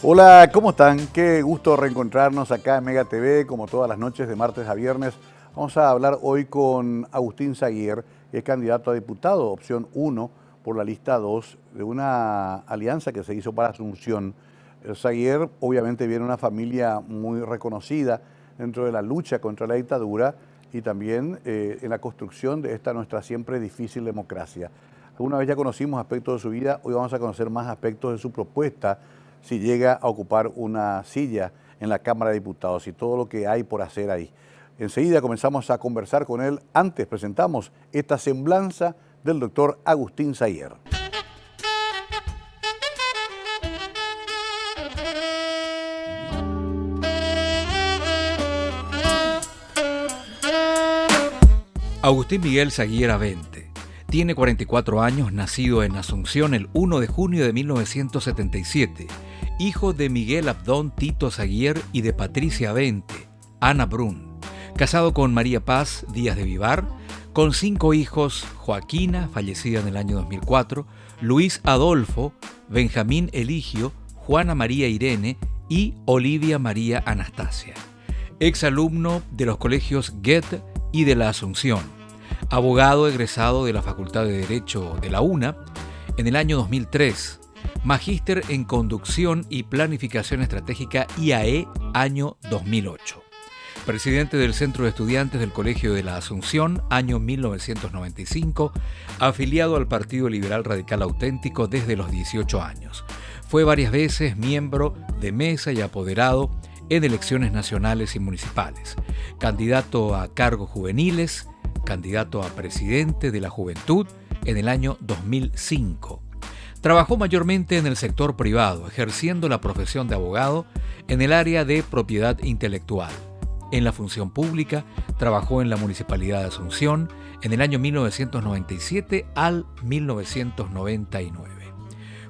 Hola, ¿cómo están? Qué gusto reencontrarnos acá en Mega TV, como todas las noches de martes a viernes. Vamos a hablar hoy con Agustín Saguier, que es candidato a diputado, opción 1 por la lista 2 de una alianza que se hizo para Asunción. Saguier obviamente viene de una familia muy reconocida dentro de la lucha contra la dictadura y también en la construcción de esta nuestra siempre difícil democracia. Alguna vez ya conocimos aspectos de su vida, hoy vamos a conocer más aspectos de su propuesta si llega a ocupar una silla en la Cámara de Diputados y todo lo que hay por hacer ahí. Enseguida comenzamos a conversar con él. Antes presentamos esta semblanza del doctor Agustín Saguier. Agustín Miguel Saguier Avente. Tiene 44 años, nacido en Asunción el 1 de junio de 1977, hijo de Miguel Abdón Tito Saguier y de Patricia Avente, Ana Brun. Casado con María Paz Díaz de Vivar, con 5 hijos: Joaquina, fallecida en el año 2004, Luis Adolfo, Benjamín Eligio, Juana María Irene y Olivia María Anastasia. Exalumno de los colegios Goethe y de la Asunción. Abogado egresado de la Facultad de Derecho de la UNA en el año 2003. Magíster en Conducción y Planificación Estratégica IAE, año 2008. Presidente del Centro de Estudiantes del Colegio de la Asunción, año 1995. Afiliado al Partido Liberal Radical Auténtico desde los 18 años. Fue varias veces miembro de mesa y apoderado en elecciones nacionales y municipales. Candidato a cargos juveniles, candidato a presidente de la Juventud en el año 2005. Trabajó mayormente en el sector privado, ejerciendo la profesión de abogado en el área de propiedad intelectual. En la función pública, trabajó en la Municipalidad de Asunción en el año 1997 al 1999.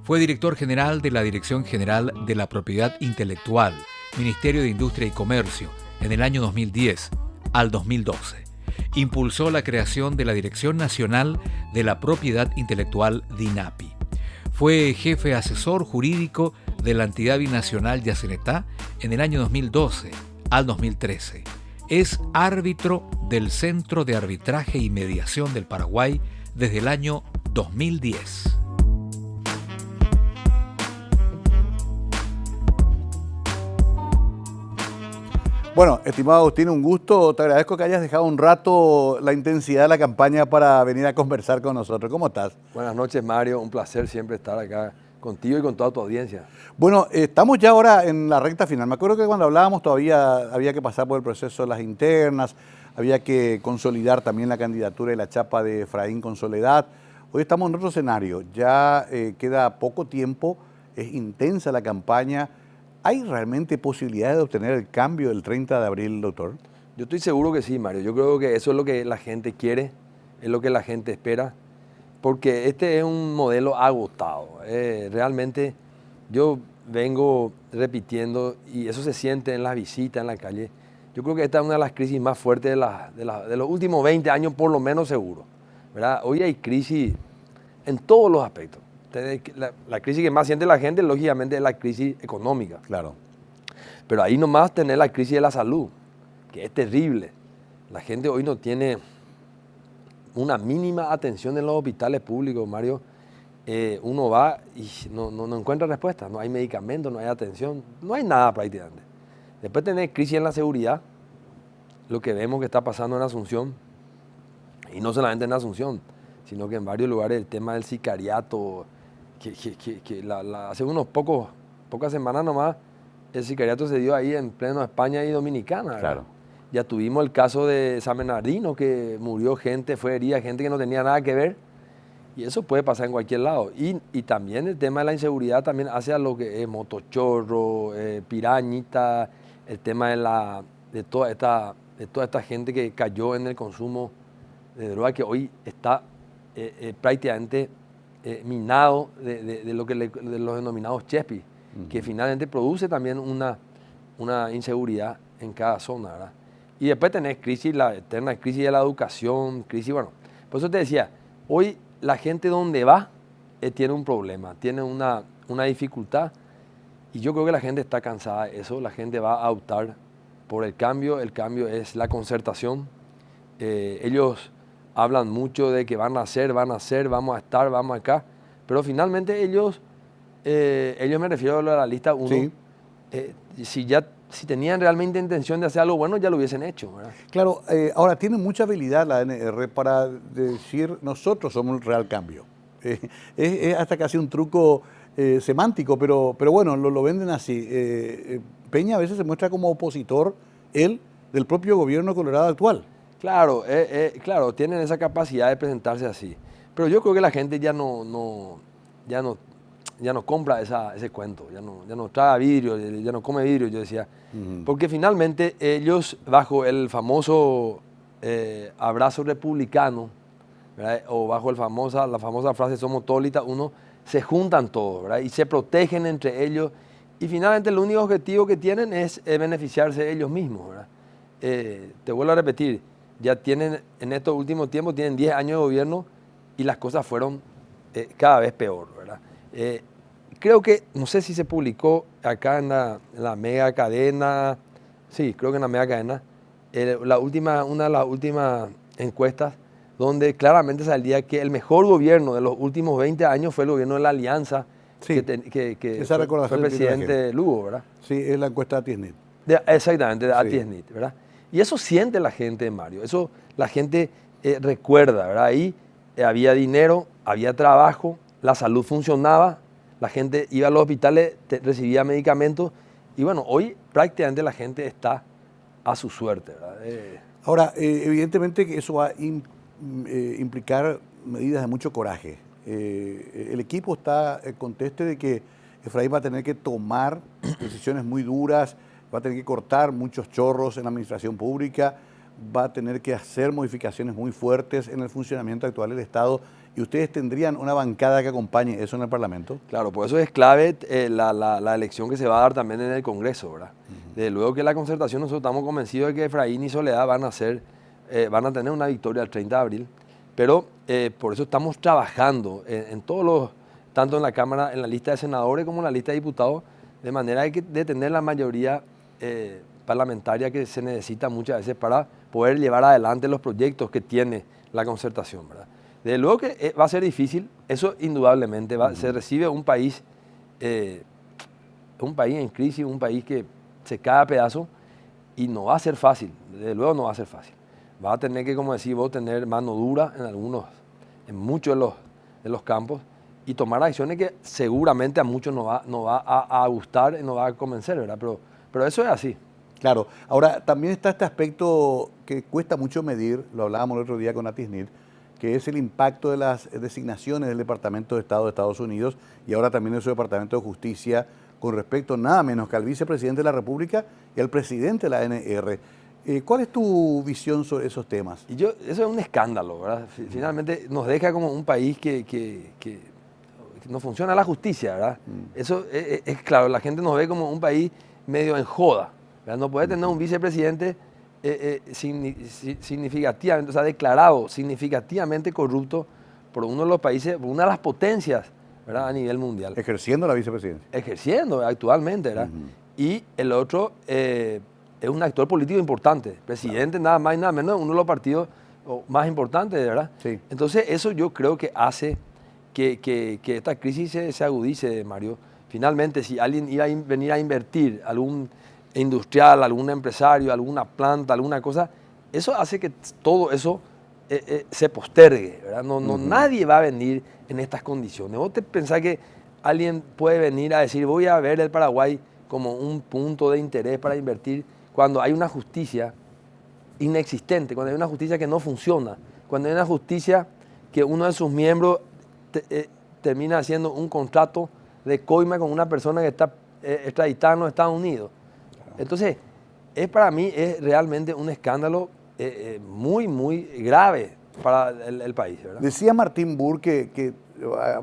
Fue director general de la Dirección General de la Propiedad Intelectual, Ministerio de Industria y Comercio, en el año 2010 al 2012. Impulsó la creación de la Dirección Nacional de la Propiedad Intelectual DINAPI. Fue jefe asesor jurídico de la entidad binacional Yacenetá en el año 2012 al 2013. Es árbitro del Centro de Arbitraje y Mediación del Paraguay desde el año 2010. Bueno, estimado Agustín, un gusto. Te agradezco que hayas dejado un rato la intensidad de la campaña para venir a conversar con nosotros. ¿Cómo estás? Buenas noches, Mario. Un placer siempre estar acá contigo y con toda tu audiencia. Bueno, estamos ya ahora en la recta final. Me acuerdo que cuando hablábamos todavía había que pasar por el proceso de las internas, había que consolidar también la candidatura y la chapa de Efraín con Soledad. Hoy estamos en otro escenario. Ya queda poco tiempo, es intensa la campaña. ¿Hay realmente posibilidades de obtener el cambio del 30 de abril, doctor? Yo estoy seguro que sí, Mario. Yo creo que eso es lo que la gente quiere, es lo que la gente espera, porque este es un modelo agotado. Realmente yo vengo repitiendo, y eso se siente en las visitas en la calle. Yo creo que esta es una de las crisis más fuertes de los últimos 20 años, por lo menos seguro, ¿verdad? Hoy hay crisis en todos los aspectos. La crisis que más siente la gente, lógicamente, es la crisis económica. Claro. Pero ahí nomás tener la crisis de la salud, que es terrible. La gente hoy no tiene una mínima atención en los hospitales públicos, Mario. Uno va y no encuentra respuesta. No hay medicamentos, no hay atención, no hay nada prácticamente. Después tener crisis en la seguridad, lo que vemos que está pasando en Asunción, y no solamente en Asunción, sino que en varios lugares el tema del sicariato, hace pocas semanas nomás, el sicariato se dio ahí en pleno España y Dominicana. Claro. Ya tuvimos el caso de San Bernardino, que murió gente, fue herida gente que no tenía nada que ver, y eso puede pasar en cualquier lado. Y también el tema de la inseguridad también hace a lo que es motochorro, pirañita, el tema de toda esta gente que cayó en el consumo de droga, que hoy está prácticamente minado de los denominados chepis, que finalmente produce también una inseguridad en cada zona, ¿verdad? Y después tenés la eterna crisis de la educación, bueno, por eso te decía, hoy la gente donde va tiene un problema, tiene una dificultad, Y yo creo que la gente está cansada de eso, la gente va a optar por el cambio es la concertación. Ellos hablan mucho de que van a hacer, vamos a estar, vamos acá, pero finalmente ellos me refiero a la lista 1, Sí. si tenían realmente intención de hacer algo bueno, ya lo hubiesen hecho, ¿verdad? Claro, ahora tiene mucha habilidad la ANR para decir nosotros somos el real cambio. Es hasta casi un truco semántico, pero bueno, lo venden así. Peña a veces se muestra como opositor, él, del propio gobierno colorado actual. Claro, claro, tienen esa capacidad de presentarse así. Pero yo creo que la gente ya no compra ese cuento, ya no traga vidrio, ya no come vidrio, yo decía. Porque finalmente ellos, bajo el famoso abrazo republicano, ¿verdad? O bajo la famosa frase somos tolitas, se juntan todos, ¿verdad? Y se protegen entre ellos. Y finalmente el único objetivo que tienen es beneficiarse ellos mismos, ¿verdad? Te vuelvo a repetir, ya tienen, en estos últimos tiempos, tienen 10 años de gobierno y las cosas fueron cada vez peor, ¿verdad? Creo que, no sé si se publicó acá en la mega cadena, sí, creo que en la mega cadena, una de las últimas encuestas donde claramente salía que el mejor gobierno de los últimos 20 años fue el gobierno de la Alianza, Sí, que esa fue recordación presidente Lugo, ¿verdad? Sí, es la encuesta de Tiesnet. Exactamente, de Sí. Atiesnit, ¿verdad? Y eso siente la gente, Mario, eso la gente recuerda, ¿verdad? Ahí había dinero, había trabajo, la salud funcionaba, la gente iba a los hospitales, recibía medicamentos, y bueno, hoy prácticamente la gente está a su suerte, ¿verdad? Ahora, evidentemente que eso va a implicar medidas de mucho coraje. El equipo está conteste de que Efraín va a tener que tomar decisiones muy duras, va a tener que cortar muchos chorros en la administración pública, va a tener que hacer modificaciones muy fuertes en el funcionamiento actual del Estado. ¿Y ustedes tendrían una bancada que acompañe eso en el Parlamento? Claro, por eso es clave la elección que se va a dar también en el Congreso, ¿verdad? Desde luego que la concertación, nosotros estamos convencidos de que Efraín y Soledad van a tener una victoria el 30 de abril, pero por eso estamos trabajando en todos los, tanto en la Cámara, en la lista de senadores como en la lista de diputados, de manera de tener la mayoría parlamentaria que se necesita muchas veces para poder llevar adelante los proyectos que tiene la concertación, ¿verdad? Desde luego que va a ser difícil, eso indudablemente, se recibe un país en crisis, un país que se cae a pedazos y no va a ser fácil, desde luego no va a ser fácil. Va a tener que, como decís vos, tener mano dura en muchos de los campos y tomar acciones que seguramente a muchos no va a gustar y no va a convencer, ¿verdad? Pero eso es así. Claro. Ahora, también está este aspecto que cuesta mucho medir, lo hablábamos el otro día con Atiesnit, que es el impacto de las designaciones del Departamento de Estado de Estados Unidos y ahora también de su Departamento de Justicia con respecto nada menos que al vicepresidente de la República y al presidente de la ANR. ¿Cuál es tu visión sobre esos temas? Eso es un escándalo, ¿verdad? Finalmente nos deja como un país que no funciona la justicia, ¿verdad? Eso es claro, la gente nos ve como un país medio en joda, ¿verdad? No puede tener un vicepresidente significativamente, o sea, declarado significativamente corrupto por uno de los países, por una de las potencias, ¿verdad? A nivel mundial. Ejerciendo la vicepresidencia. Ejerciendo actualmente, ¿verdad? Y el otro es un actor político importante, presidente, nada más y nada menos, uno de los partidos más importantes, ¿verdad? Sí. Entonces eso yo creo que hace que esta crisis se agudice, Mario. Finalmente, si alguien iba a venir a invertir, algún industrial, algún empresario, alguna planta, alguna cosa, eso hace que todo eso se postergue, ¿verdad? Nadie va a venir en estas condiciones. ¿Vos te pensás que alguien puede venir a decir voy a ver el Paraguay como un punto de interés para invertir cuando hay una justicia inexistente, cuando hay una justicia que no funciona, cuando hay una justicia que uno de sus miembros termina haciendo un contrato de coima con una persona que está extraditada en los Estados Unidos? Entonces, para mí es realmente un escándalo muy, muy grave para el país, ¿verdad? Decía Martín Burr que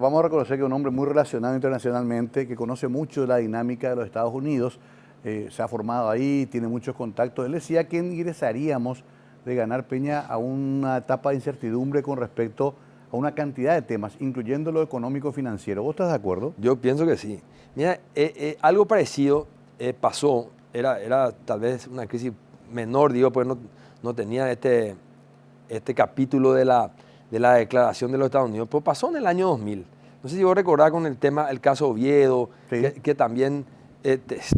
vamos a reconocer que es un hombre muy relacionado internacionalmente, que conoce mucho de la dinámica de los Estados Unidos, se ha formado ahí, tiene muchos contactos. Él decía que ingresaríamos de ganar Peña a una etapa de incertidumbre con respecto a una cantidad de temas, incluyendo lo económico-financiero. ¿Vos estás de acuerdo? Yo pienso que sí. Mira, algo parecido pasó, era tal vez una crisis menor, digo, pues no tenía este capítulo de la declaración de los Estados Unidos, pero pasó en el año 2000. No sé si vos recordás con el caso Oviedo, Sí. que también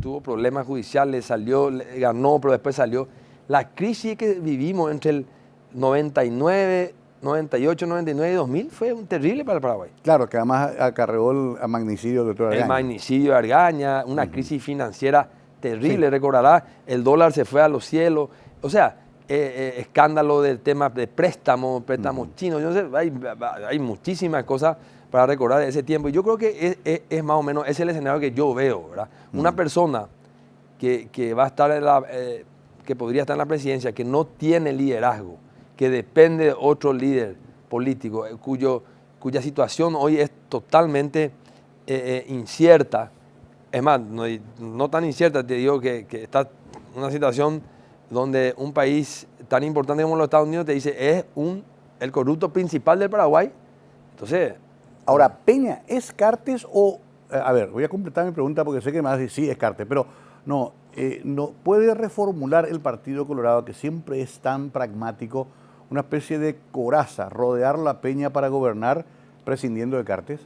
tuvo problemas judiciales, ganó, pero después salió. La crisis que vivimos entre el 99, 98, 99 y 2000 fue terrible para el Paraguay. Claro, que además acarreó el magnicidio del doctor Argaña. El magnicidio de Argaña, una crisis financiera terrible, recordará, el dólar se fue a los cielos, o sea, escándalo del tema de préstamos chinos, yo no sé, hay muchísimas cosas para recordar de ese tiempo, y yo creo que es más o menos ese el escenario que yo veo, ¿verdad? Una persona que va a estar que podría estar en la presidencia, que no tiene liderazgo, que depende de otro líder político, cuya situación hoy es totalmente incierta. Es más, no tan incierta, te digo que está en una situación donde un país tan importante como los Estados Unidos te dice es el corrupto principal del Paraguay. Entonces... Ahora, Peña, ¿es Cartes o...? A ver, voy a completar mi pregunta porque sé que me vas a decir sí, es Cartes, pero no puede reformular el Partido Colorado, que siempre es tan pragmático, una especie de coraza, rodear la Peña para gobernar prescindiendo de Cartes.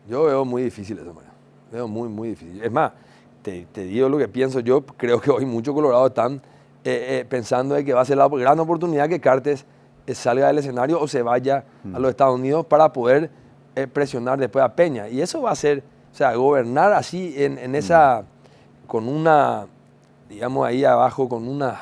Yo veo muy difícil eso, Mario. Veo muy, muy difícil. Es más, te digo lo que pienso yo. Creo que hoy muchos colorados están pensando de que va a ser la gran oportunidad que Cartes salga del escenario o se vaya a los Estados Unidos para poder presionar después a Peña. Y eso va a ser, o sea, gobernar así en esa, con una, digamos ahí abajo, con unos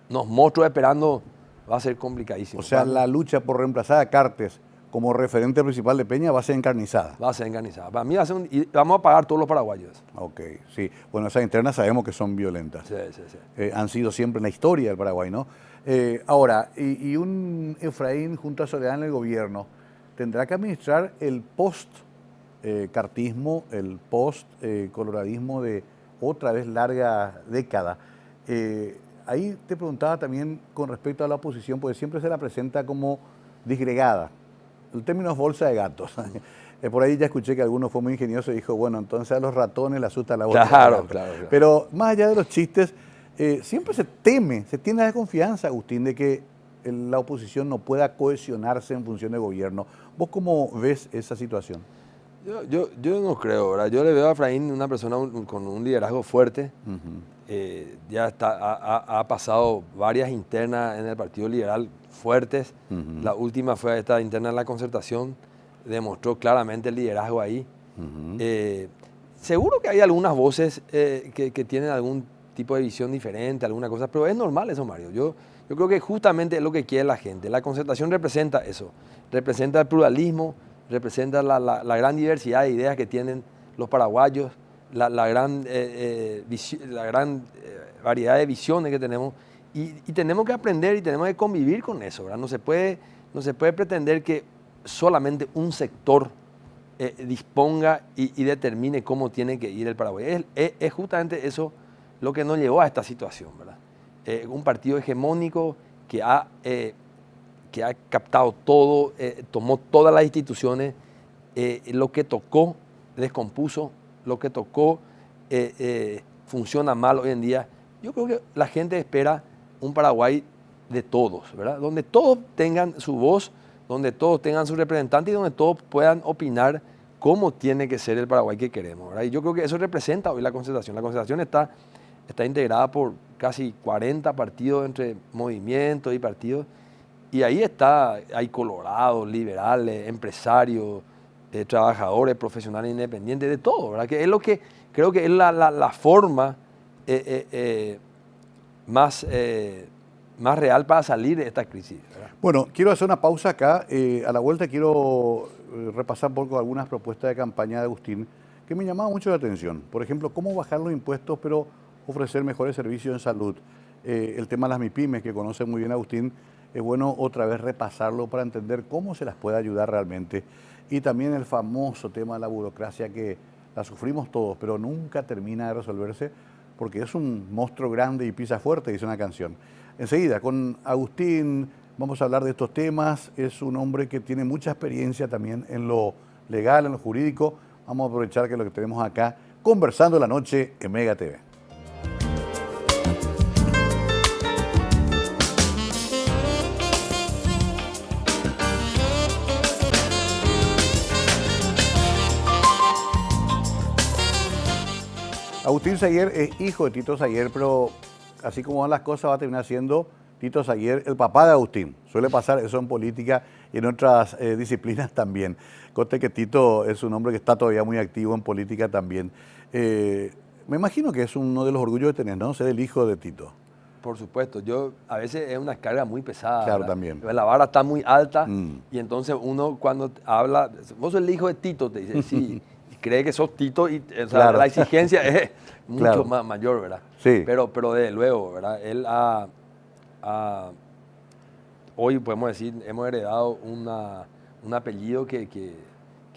monstruos esperando, va a ser complicadísimo. O sea, la lucha por reemplazar a Cartes como referente principal de Peña va a ser encarnizada. Va a ser encarnizada. Para mí va a ser y vamos a pagar todos los paraguayos. Ok, sí. Bueno, esas internas sabemos que son violentas. Sí. Han sido siempre en la historia del Paraguay, ¿no? Ahora, y un Efraín junto a Soledad en el gobierno tendrá que administrar el post-cartismo, el post-coloradismo de otra vez larga década. Ahí te preguntaba también con respecto a la oposición, porque siempre se la presenta como disgregada. El término es bolsa de gatos. Por ahí ya escuché que alguno fue muy ingenioso y dijo, bueno, entonces a los ratones le asusta la bolsa de gatos. Claro. Pero más allá de los chistes, siempre se tiene la desconfianza, Agustín, de que la oposición no pueda cohesionarse en función de gobierno. ¿Vos cómo ves esa situación? Yo no creo, ¿verdad? Yo le veo a Efraín una persona con un liderazgo fuerte. Ya ha pasado varias internas en el Partido Liberal fuertes. La última fue esta interna en la Concertación. Demostró claramente el liderazgo ahí. Seguro que hay algunas voces que tienen algún tipo de visión diferente, alguna cosa, pero es normal eso, Mario. Yo creo que justamente es lo que quiere la gente. La Concertación representa eso, representa el pluralismo, representa la gran diversidad de ideas que tienen los paraguayos, la gran variedad de visiones que tenemos, y tenemos que aprender y tenemos que convivir con eso, ¿verdad? No se puede pretender que solamente un sector disponga y determine cómo tiene que ir el Paraguay. Es justamente eso lo que nos llevó a esta situación, ¿verdad? Un partido hegemónico que ha captado todo, tomó todas las instituciones, lo que tocó descompuso, lo que tocó funciona mal hoy en día. Yo creo que la gente espera un Paraguay de todos, ¿verdad? Donde todos tengan su voz, donde todos tengan su representante y donde todos puedan opinar cómo tiene que ser el Paraguay que queremos, ¿verdad? Y yo creo que eso representa hoy la Concertación. La Concertación está integrada por casi 40 partidos entre movimientos y partidos, y ahí hay colorados, liberales, empresarios, trabajadores, profesionales independientes, de todo, ¿verdad? Que es lo que creo que es la forma más real para salir de esta crisis, ¿verdad? Bueno, quiero hacer una pausa acá. A la vuelta quiero repasar un poco algunas propuestas de campaña de Agustín que me llamaban mucho la atención. Por ejemplo, cómo bajar los impuestos pero ofrecer mejores servicios en salud. El tema de las MIPYMES, que conoce muy bien Agustín, es bueno otra vez repasarlo para entender cómo se las puede ayudar realmente. Y también el famoso tema de la burocracia, que la sufrimos todos, pero nunca termina de resolverse porque es un monstruo grande y pisa fuerte, dice una canción. Enseguida, con Agustín vamos a hablar de estos temas. Es un hombre que tiene mucha experiencia también en lo legal, en lo jurídico. Vamos a aprovechar que lo que tenemos acá, conversando la noche en Mega TV. Agustín Saguier es hijo de Tito Saguier, pero así como van las cosas va a terminar siendo Tito Saguier el papá de Agustín. Suele pasar eso en política y en otras disciplinas también. Conste que Tito es un hombre que está todavía muy activo en política también. Me imagino que es uno de los orgullos que tenés, ¿no? Ser el hijo de Tito. Por supuesto, a veces es una carga muy pesada. Claro, ¿verdad? también. La vara está muy alta y entonces uno cuando habla, vos sos el hijo de Tito, te dice, sí, y cree que sos Tito y o sea, Claro. la exigencia es mucho Claro. más mayor, ¿verdad? Sí. Pero desde luego, ¿verdad? Él hoy podemos decir, hemos heredado un apellido que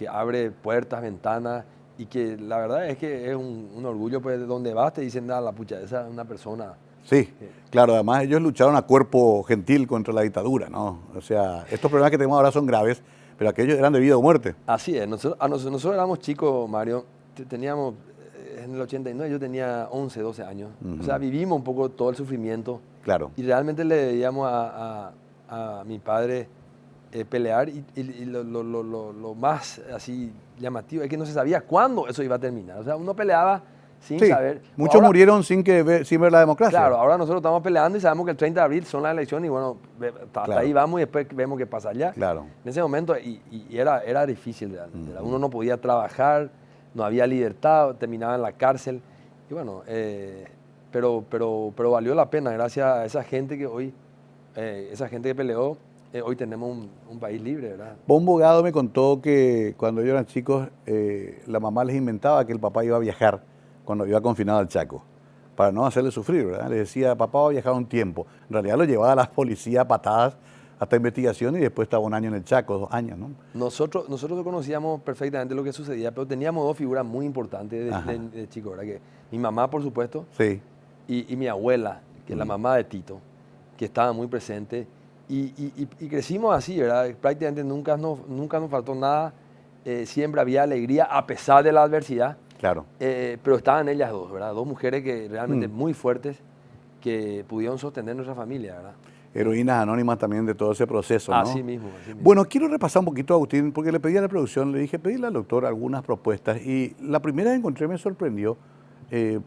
abre puertas, ventanas y que la verdad es que es un orgullo, pues de donde vas te dicen, nada, la pucha, esa es una persona. Sí, claro, además ellos lucharon a cuerpo gentil contra la dictadura, ¿no? O sea, estos problemas que tenemos ahora son graves, pero aquellos eran de vida o muerte. Así es, nosotros éramos chicos, Mario, teníamos, en el 89 yo tenía 11, 12 años, o sea, vivimos un poco todo el sufrimiento. Claro. Y realmente le debíamos a mi padre pelear y lo más así llamativo es que no se sabía cuándo eso iba a terminar. O sea, uno peleaba sin Sí, saber. muchos Ahora, murieron sin ver la democracia. Claro, ahora nosotros estamos peleando y sabemos que el 30 de abril son las elecciones y bueno, hasta Claro. ahí vamos y después vemos qué pasa allá. Claro. En ese momento y era difícil realmente. Uno no podía trabajar, no había libertad, terminaba en la cárcel. Y bueno, pero valió la pena gracias a esa gente que hoy, esa gente que peleó, hoy tenemos un país libre, ¿verdad? Un abogado me contó que cuando ellos eran chicos, la mamá les inventaba que el papá iba a viajar cuando iba confinado al Chaco, para no hacerle sufrir, ¿verdad? Le decía, papá va a viajar un tiempo. En realidad lo llevaba a las policías a patadas hasta investigación y después estaba un año en el Chaco, 2 años, ¿no? Nosotros conocíamos perfectamente lo que sucedía, pero teníamos dos figuras muy importantes de chicos, ¿verdad? Que mi mamá, por supuesto, Sí. y mi abuela, que es la mamá de Tito, que estaba muy presente. Y crecimos así, ¿verdad? Prácticamente nunca nos faltó nada, siempre había alegría a pesar de la adversidad. Claro. Pero estaban ellas dos, ¿verdad? Dos mujeres que realmente muy fuertes que pudieron sostener nuestra familia, ¿verdad? Heroínas anónimas también de todo ese proceso, ¿no? Así mismo. Bueno, quiero repasar un poquito a Agustín, porque le pedí a la producción, le dije, pedirle al doctor algunas propuestas y la primera que encontré me sorprendió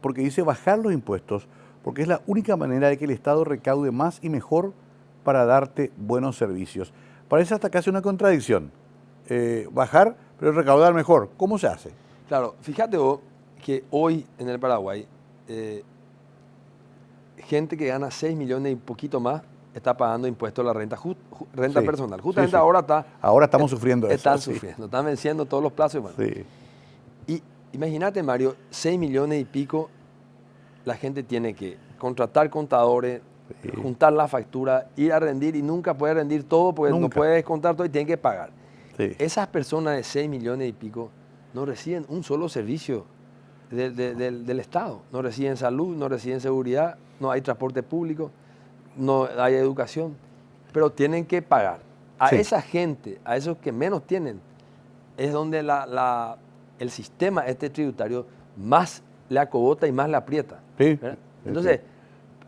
porque dice bajar los impuestos, porque es la única manera de que el Estado recaude más y mejor para darte buenos servicios. Parece hasta casi una contradicción. Bajar, pero recaudar mejor. ¿Cómo se hace? Claro, fíjate vos que hoy en el Paraguay, gente que gana 6 millones y poquito más está pagando impuestos a la renta Sí, personal. Justamente sí. ahora estamos sufriendo eso. Están sí. sufriendo, están venciendo todos los plazos. Bueno. Sí. Y imagínate, Mario, 6 millones y pico, la gente tiene que contratar contadores, juntar la factura, ir a rendir y nunca puede rendir todo porque no Nunca. puede descontar todo y tiene que pagar. Sí. Esas personas de 6 millones y pico no reciben un solo servicio del Estado. No reciben salud, no reciben seguridad, no hay transporte público, no hay educación, pero tienen que pagar. A Sí. esa gente, a esos que menos tienen, es donde el sistema tributario más le acobota y más le aprieta. Sí. ¿verdad? Sí, Entonces,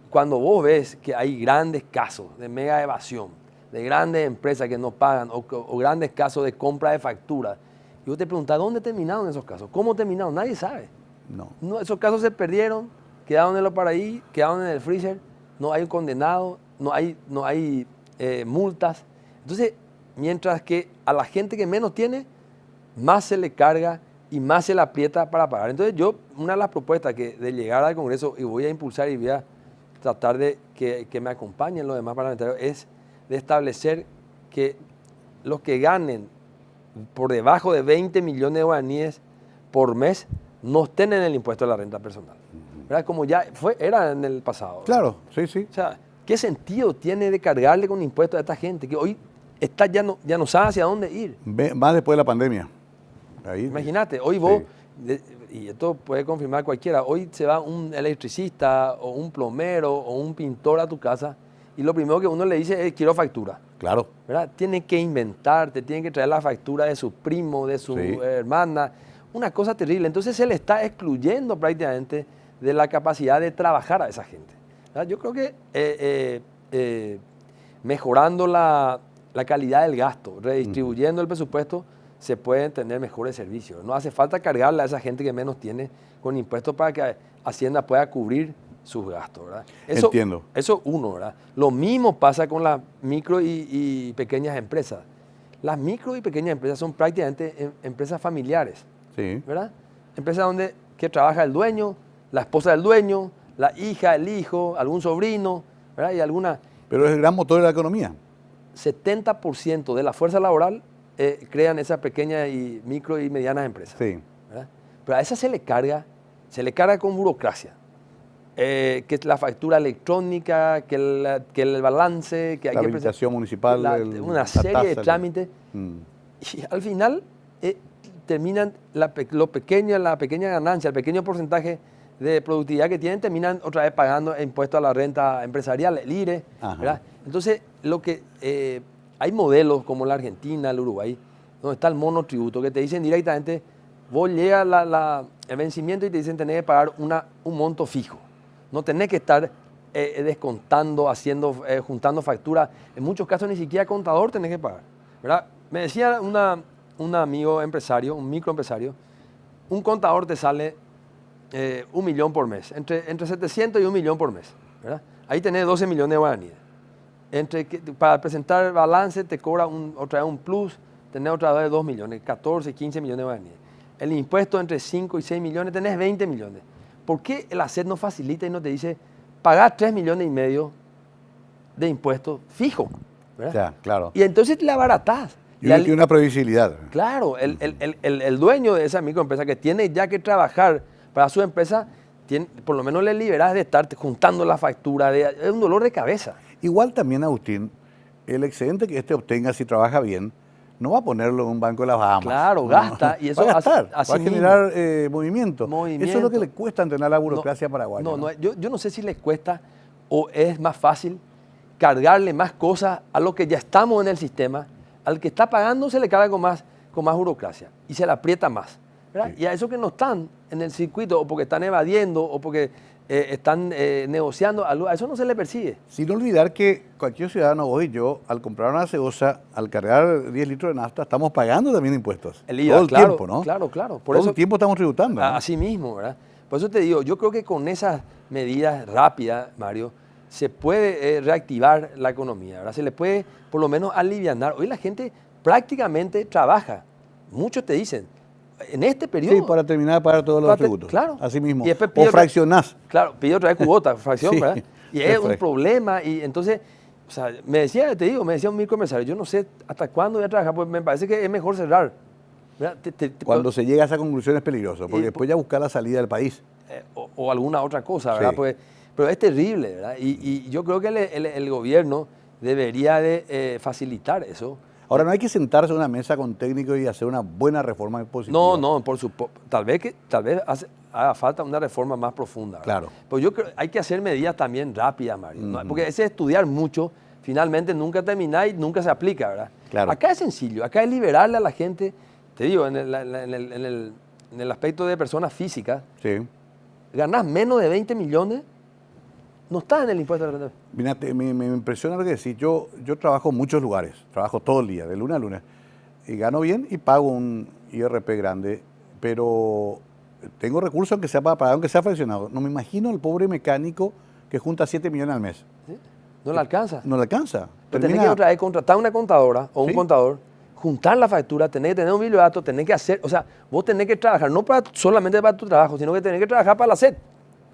cuando vos ves que hay grandes casos de mega evasión, de grandes empresas que no pagan o grandes casos de compra de facturas, y vos te preguntás, ¿dónde terminaron esos casos? ¿Cómo terminaron? Nadie sabe. No. Esos casos se perdieron, quedaron en los paraísos, quedaron en el freezer, no hay un condenado, no hay multas. Entonces, mientras que a la gente que menos tiene, más se le carga y más se le aprieta para pagar. Entonces una de las propuestas de llegar al Congreso, y voy a impulsar y voy a tratar de que me acompañen los demás parlamentarios, es de establecer que los que ganen por debajo de 20 millones de guaraníes por mes no estén en el impuesto de la renta personal. ¿Verdad? Como ya era en el pasado. Claro, sí. O sea, ¿qué sentido tiene de cargarle con impuestos a esta gente que hoy ya no sabe hacia dónde ir? Más después de la pandemia. Ahí, Imagínate, hoy vos, y esto puede confirmar cualquiera, hoy se va un electricista o un plomero o un pintor a tu casa y lo primero que uno le dice es quiero factura. Claro. ¿Verdad? Tiene que inventar, te tiene que traer la factura de su primo, de su hermana, una cosa terrible. Entonces se le está excluyendo prácticamente de la capacidad de trabajar a esa gente. ¿Verdad? Yo creo que mejorando la calidad del gasto, redistribuyendo el presupuesto, se pueden tener mejores servicios. No hace falta cargarle a esa gente que menos tiene con impuestos para que Hacienda pueda cubrir sus gastos, ¿verdad? Entiendo. Eso uno, ¿verdad? Lo mismo pasa con las micro y pequeñas empresas. Las micro y pequeñas empresas son prácticamente empresas familiares, Sí. ¿verdad? Empresas donde que trabaja el dueño, la esposa del dueño, la hija, el hijo, algún sobrino, ¿verdad? Y alguna... Pero es el gran motor de la economía. 70% de la fuerza laboral crean esas pequeñas y micro y medianas empresas. Sí. ¿Verdad? Pero a esa se le carga con burocracia. Que es la factura electrónica, que el balance, que hay La que habilitación municipal, una la serie de tasa, trámites. Y al final terminan la pequeña ganancia, el pequeño porcentaje de productividad que tienen, terminan otra vez pagando impuestos a la renta empresarial, el IRE. ¿Verdad? Entonces, hay modelos como la Argentina, el Uruguay, donde está el monotributo, que te dicen directamente, vos llega el vencimiento y te dicen tenés que pagar un monto fijo. No tenés que estar descontando, juntando facturas. En muchos casos ni siquiera contador tenés que pagar, ¿verdad? Me decía un amigo empresario, un microempresario, un contador te sale 1 millón por mes, entre 700 y 1 millón por mes, ¿verdad? Ahí tenés 12 millones de guaraníes. Para presentar balance te cobra otra vez un plus, tenés otra vez 2 millones, 14, 15 millones de guaraníes. El impuesto entre 5 y 6 millones, tenés 20 millones. ¿Por qué el ACET no facilita y no te dice pagar 3 millones y medio de impuestos fijo? ¿Verdad? Ya, claro. Y entonces le abaratás. Y tiene una previsibilidad. Claro, el dueño de esa microempresa que tiene ya que trabajar para su empresa, por lo menos le liberás de estar juntando la factura, es un dolor de cabeza. Igual también, Agustín, el excedente que obtenga si trabaja bien, no va a ponerlo en un banco de las Bahamas. Claro, gasta. Y eso va a gastar, así va a generar movimiento. Eso es lo que le cuesta entrenar la burocracia paraguaya. Yo no sé si les cuesta o es más fácil cargarle más cosas a los que ya estamos en el sistema. Al que está pagando se le carga con más burocracia y se le aprieta más. ¿Verdad? Sí. Y a esos que no están en el circuito o porque están evadiendo o porque están negociando, a eso no se le persigue. Sin olvidar que cualquier ciudadano, vos y yo, al comprar una gaseosa, al cargar 10 litros de nafta, estamos pagando también impuestos. El IVA, todo el claro, tiempo, ¿no? Claro. Todo el tiempo estamos tributando, ¿no? Así mismo, ¿verdad? Por eso te digo, yo creo que con esas medidas rápidas, Mario, se puede reactivar la economía, ¿verdad? Se le puede por lo menos alivianar. Hoy la gente prácticamente trabaja. Muchos te dicen, en este periodo... Sí, para terminar de pagar todos los tributos. Claro. Así mismo. Y o fraccionás. Claro, pide otra vez cuota, fracción, Sí, ¿verdad? Y es un problema. Y entonces, o sea, me decía un microempresario, yo no sé hasta cuándo voy a trabajar, pues me parece que es mejor cerrar. Cuando se llega a esa conclusión es peligroso, porque después ya buscar la salida del país. O alguna otra cosa, ¿verdad? Sí. Pues, pero es terrible, ¿verdad? Y yo creo que el gobierno debería de facilitar eso. Ahora, no hay que sentarse en una mesa con técnicos y hacer una buena reforma impositiva. No, por supuesto. Tal vez haga falta una reforma más profunda, ¿verdad? Claro. Pero yo creo que hay que hacer medidas también rápidas, Mario. ¿No? Porque ese estudiar mucho, finalmente nunca termina y nunca se aplica, ¿verdad? Claro. Acá es sencillo, acá es liberarle a la gente, te digo, en el aspecto de personas físicas, Sí. ganás menos de 20 millones, no estás en el impuesto de renta. Mira, me impresiona lo que decís. Yo trabajo en muchos lugares, trabajo todo el día, de lunes a lunes, y gano bien y pago un IRP grande, pero tengo recursos aunque sea para pagar, aunque sea fraccionado. No me imagino el pobre mecánico que junta 7 millones al mes. ¿Sí? No le alcanza. No le alcanza. Pero tenés que otra vez contratar una contadora o un contador, juntar la factura, tenés que tener un bibliodato, tenés que hacer, o sea, vos tenés que trabajar, no solamente para tu trabajo, sino que tenés que trabajar para la SED.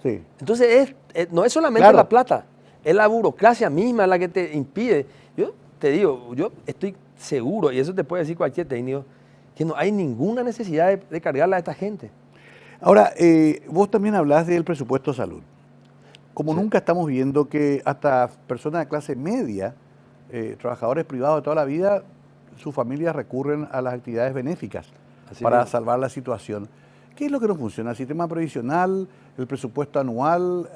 Sí. Entonces, no es solamente la plata, es la burocracia misma la que te impide. Yo te digo, yo estoy seguro, y eso te puede decir cualquier técnico, que no hay ninguna necesidad de cargarla a esta gente. Ahora, vos también hablás del presupuesto de salud. Como nunca estamos viendo que hasta personas de clase media, trabajadores privados de toda la vida, sus familias recurren a las actividades benéficas para salvar la situación. ¿Qué es lo que no funciona? ¿El sistema previsional, el presupuesto anual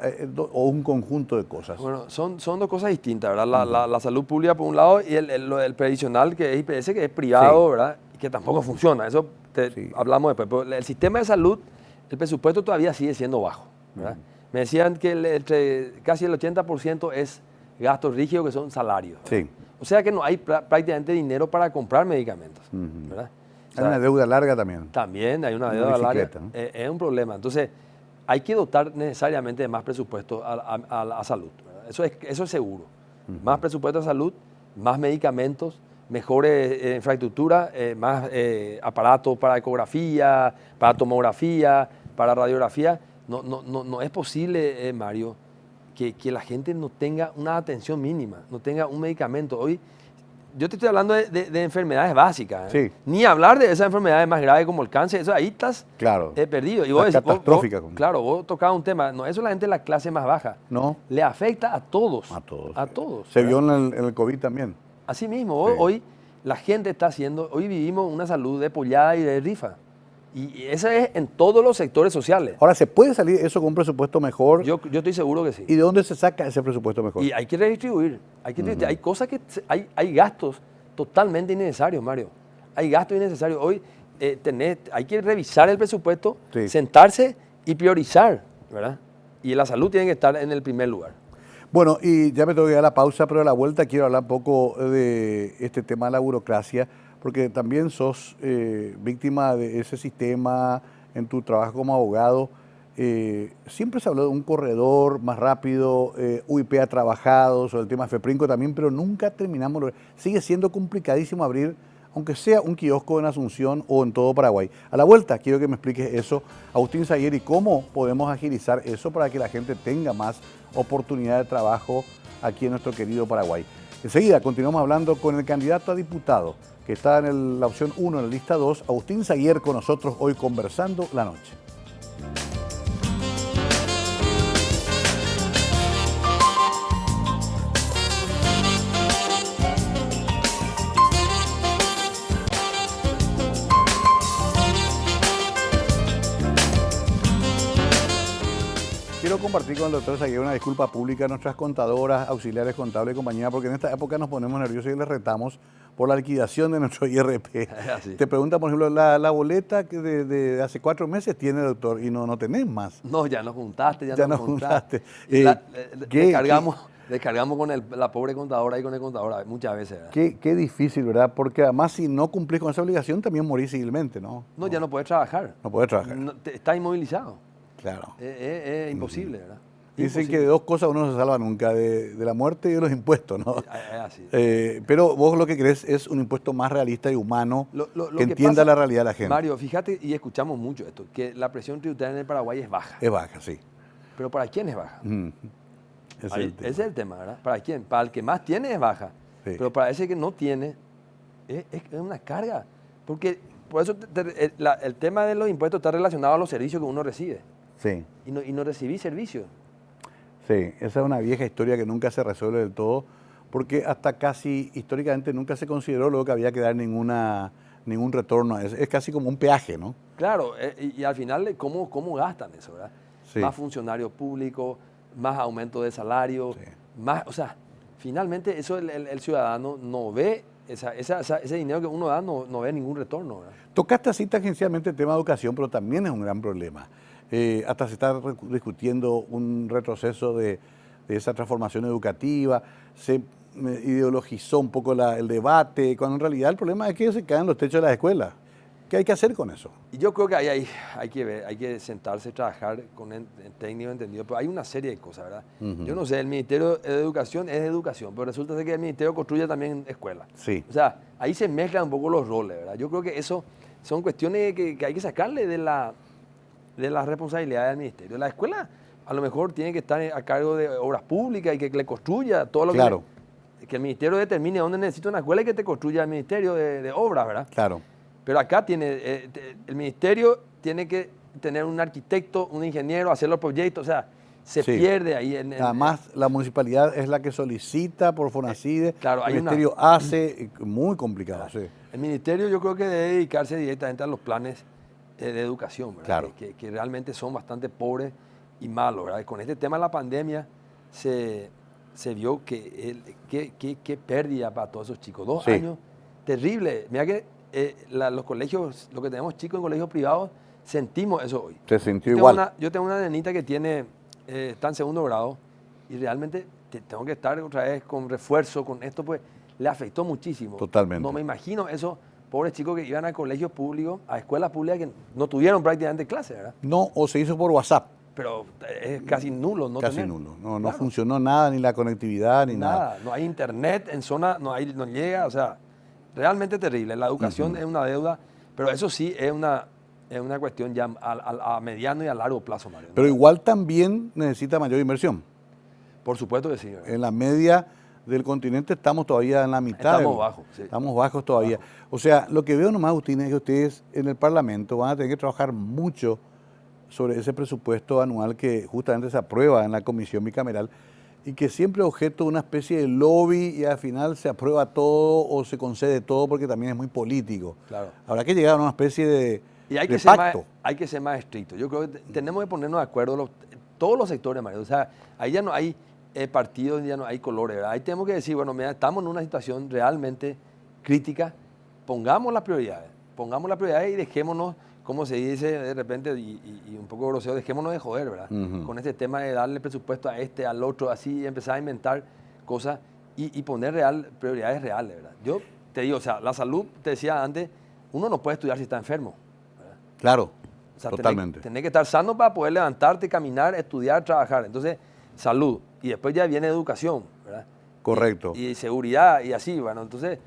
o un conjunto de cosas? Bueno, son dos cosas distintas, ¿verdad? La salud pública por un lado y el previsional, que es IPS, que es privado, Sí. ¿verdad? Y que tampoco funciona. Eso Sí. hablamos después. Pero el sistema de salud, el presupuesto todavía sigue siendo bajo, ¿verdad? Me decían que casi el 80% es gastos rígidos, que son salarios, ¿verdad? Sí. O sea que no hay prácticamente dinero para comprar medicamentos, ¿verdad? O Hay sea, una deuda larga también. también hay una Una deuda larga. bicicleta, ¿no? Es un problema. Entonces, hay que dotar necesariamente de más presupuesto a salud, ¿verdad? Eso es seguro. Más presupuesto a salud, más medicamentos, mejores infraestructura, más aparatos para ecografía, para tomografía, para radiografía. No es posible, Mario, que la gente no tenga una atención mínima, no tenga un medicamento. Hoy, yo te estoy hablando de enfermedades básicas. Sí. Ni hablar de esas enfermedades más graves como el cáncer, eso ahí estás Claro. perdido. Y Las vos decís, catastróficas. claro, vos tocabas un tema, no es solamente la clase más baja, No, le afecta a todos. a todos. A todos. Se ¿verdad? vio en el COVID también. Así mismo, Sí. hoy la gente está haciendo, hoy vivimos una salud de pollada y de rifa. Y eso es en todos los sectores sociales. Ahora, ¿se puede salir eso con un presupuesto mejor? Yo estoy seguro que sí. ¿Y de dónde se saca ese presupuesto mejor? Y hay que redistribuir. Hay cosas que hay gastos totalmente innecesarios, Mario. Hay gastos innecesarios. Hoy hay que revisar el presupuesto, Sí. sentarse y priorizar, ¿verdad? Y la salud tiene que estar en el primer lugar. Bueno, y ya me tengo que dar la pausa, pero a la vuelta quiero hablar un poco de este tema de la burocracia, porque también sos víctima de ese sistema en tu trabajo como abogado. Siempre se habló de un corredor más rápido, UIP ha trabajado sobre el tema de FEPRINCO también, pero nunca terminamos. Sigue siendo complicadísimo abrir, aunque sea un kiosco en Asunción o en todo Paraguay. A la vuelta quiero que me expliques eso, Agustín Saguier, y cómo podemos agilizar eso para que la gente tenga más oportunidad de trabajo aquí en nuestro querido Paraguay. Enseguida continuamos hablando con el candidato a diputado que está en la opción 1 en la lista 2, Agustín Saguier, con nosotros hoy conversando la noche. Quiero compartir con el doctor Saguier una disculpa pública a nuestras contadoras, auxiliares contables y compañía, porque en esta época nos ponemos nerviosos y les retamos por la liquidación de nuestro IRP. Así. Te pregunta, por ejemplo, la boleta que de hace 4 meses tiene, doctor, y no tenés más. No, ya nos juntaste, Ya nos juntaste. Descargamos con la pobre contadora y con el contador muchas veces, ¿verdad? Qué difícil, ¿verdad? Porque además si no cumplís con esa obligación también morís civilmente, ¿no? No, ya no puedes trabajar. No podés trabajar. Estás inmovilizado. Claro. Es imposible, ¿verdad? Dicen Imposible. que de 2 cosas uno no se salva nunca, de la muerte y de los impuestos, ¿no? Es así. Pero vos lo que querés es un impuesto más realista y humano Lo que entienda pasa, la realidad de la gente. Mario, fíjate, y escuchamos mucho esto, que la presión tributaria en el Paraguay es baja. Es baja, sí. ¿Pero para quién es baja? Ese es Ahí, el tema. ese es el tema, ¿verdad? ¿Para quién? Para el que más tiene es baja. Sí. Pero para ese que no tiene, es una carga. Porque por eso el tema de los impuestos está relacionado a los servicios que uno recibe. Sí, Y no recibí servicios. sí. Esa es una vieja historia que nunca se resuelve del todo, porque hasta casi históricamente nunca se consideró luego que había que dar ningún retorno. Es casi como un peaje, ¿no? Claro, y al final, ¿cómo gastan eso, verdad? Sí. Más funcionarios públicos, más aumento de salario, Sí. más, o sea, finalmente eso el ciudadano no ve, ese dinero que uno da no ve ningún retorno, ¿verdad? Tocaste así tangencialmente el tema de educación, pero también es un gran problema. Hasta se está discutiendo un retroceso de esa transformación educativa, se ideologizó un poco el debate, cuando en realidad el problema es que se caen los techos de las escuelas. ¿Qué hay que hacer con eso? Y yo creo que ahí hay que ver, hay que sentarse, trabajar con el técnico entendido, pero hay una serie de cosas, ¿verdad? Yo no sé, el Ministerio de Educación es educación, pero resulta ser que el Ministerio construye también escuelas. Sí. O sea, ahí se mezclan un poco los roles, ¿verdad? Yo creo que eso son cuestiones que hay que sacarle de la responsabilidad del Ministerio. La escuela a lo mejor tiene que estar a cargo de obras públicas y que le construya todo lo Claro. que el Ministerio determine dónde necesita una escuela y que te construya el Ministerio de Obras, ¿verdad? Claro. Pero acá el ministerio tiene que tener un arquitecto, un ingeniero, hacer los proyectos, o sea, se Sí. pierde ahí. Además, la municipalidad es la que solicita por Fonacide, claro, hay el ministerio hace, muy complicado, sí. El ministerio yo creo que debe dedicarse directamente a los planes de educación, ¿verdad? Claro. Que realmente son bastante pobres y malos, ¿verdad? Y con este tema de la pandemia se vio qué pérdida para todos esos chicos. 2 Sí. años, terrible. Mira que los colegios, lo que tenemos chicos en colegios privados, sentimos eso hoy. Se sintió igual. Yo tengo una nenita que está en 2º grado y realmente tengo que estar otra vez con refuerzo, con esto, pues le afectó muchísimo. Totalmente. No me imagino esos pobres chicos que iban a colegios públicos, a escuelas públicas que no tuvieron prácticamente clase, ¿verdad? No, o se hizo por WhatsApp. Pero es casi nulo no Casi tener. nulo. No Claro. funcionó nada, ni la conectividad, ni nada. No hay internet en zona, no llega, o sea, realmente terrible. La educación es una deuda, pero eso sí es una cuestión ya a mediano y a largo plazo, Mario. Pero igual también necesita mayor inversión. Por supuesto que sí. ¿verdad? En la media del continente estamos todavía en la mitad. Estamos bajos, sí. Estamos bajos todavía. O sea, lo que veo nomás, Agustín, es que ustedes en el Parlamento van a tener que trabajar mucho sobre ese presupuesto anual que justamente se aprueba en la comisión bicameral y que siempre es objeto de una especie de lobby y al final se aprueba todo o se concede todo porque también es muy político. Claro. Habrá que llegar a una especie de, Y hay de que, ser pacto. hay que ser más estrictos. Yo creo que tenemos que ponernos de acuerdo todos los sectores, Mario. O sea, ahí ya no hay partidos, ya no hay colores, ¿verdad? Ahí tenemos que decir, bueno, mira, estamos en una situación realmente crítica, pongamos las prioridades y dejémonos, como se dice de repente, y un poco grosero, dejémonos de joder, ¿verdad? Con este tema de darle presupuesto a este, al otro, así, y empezar a inventar cosas y poner prioridades reales, ¿verdad? Yo te digo, o sea, la salud, te decía antes, uno no puede estudiar si está enfermo. Claro, O sea, totalmente. Tenés que estar sano para poder levantarte, caminar, estudiar, trabajar. Entonces, salud. Y después ya viene educación, ¿verdad? Correcto. Y seguridad y así, bueno. Entonces,